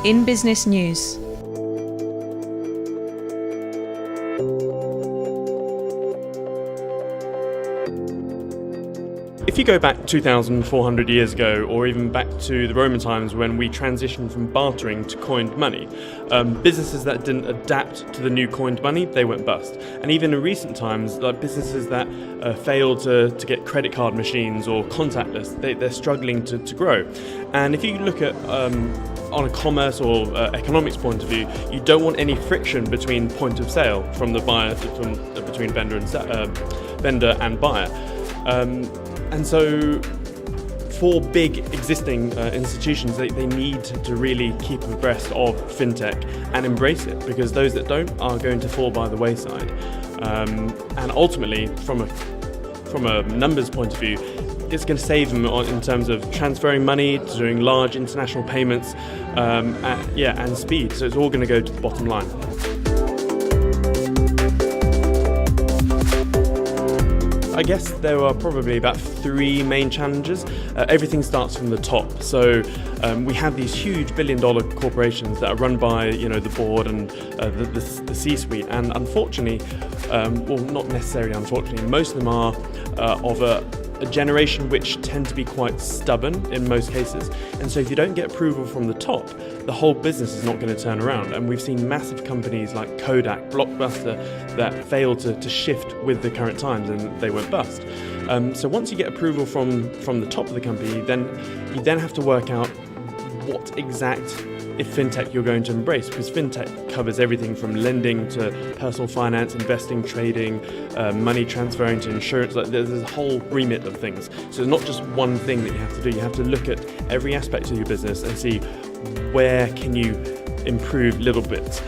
InBusinessNews. If you go back 2,400 years ago, or even back to the Roman times when we transitioned from bartering to coined money, businesses that didn't adapt to the new coined money, they went bust. And even in recent times, like businesses that failed to get credit card machines or contactless, they're struggling to grow. And if you look at on a commerce or economics point of view, you don't want any friction between point of sale from the buyer, between vendor and buyer. And so for big existing institutions, they need to really keep abreast of FinTech and embrace it, because those that don't are going to fall by the wayside. And ultimately, from a numbers point of view, it's going to save them in terms of transferring money, to doing large international payments, and speed. So it's all going to go to the bottom line. I guess there are probably about three main challenges. Everything starts from the top. So we have these huge billion-dollar corporations that are run by the board and the C-suite, and unfortunately, well, not necessarily unfortunately, most of them are of a generation which tend to be quite stubborn in most cases. And so if you don't get approval from the top, the whole business is not going to turn around. And we've seen massive companies like Kodak, Blockbuster, that fail to shift with the current times, and they went bust. So once you get approval from the top of the company, you then have to work out what exact FinTech you're going to embrace, because FinTech covers everything from lending to personal finance, investing, trading, money transferring to insurance. Like there's a whole remit of things. So it's not just one thing that you have to do. You have to look at every aspect of your business and see where can you improve little bits.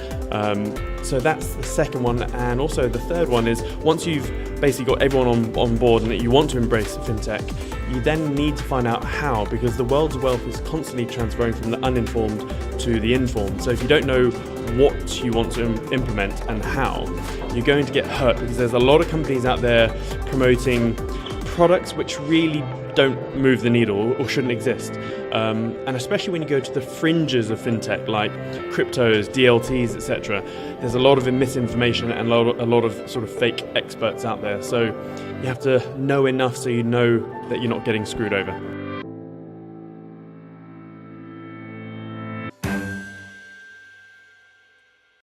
So that's the second one. And also the third one is, once you've basically got everyone on board and that you want to embrace FinTech, you then need to find out how, because the world's wealth is constantly transferring from the uninformed to the informed. So if you don't know what you want to implement and how, you're going to get hurt, because there's a lot of companies out there promoting products which really don't move the needle or shouldn't exist. And especially when you go to the fringes of FinTech, like cryptos, DLTs, etc., there's a lot of misinformation and a lot of sort of fake experts out there. So you have to know enough so you know that you're not getting screwed over.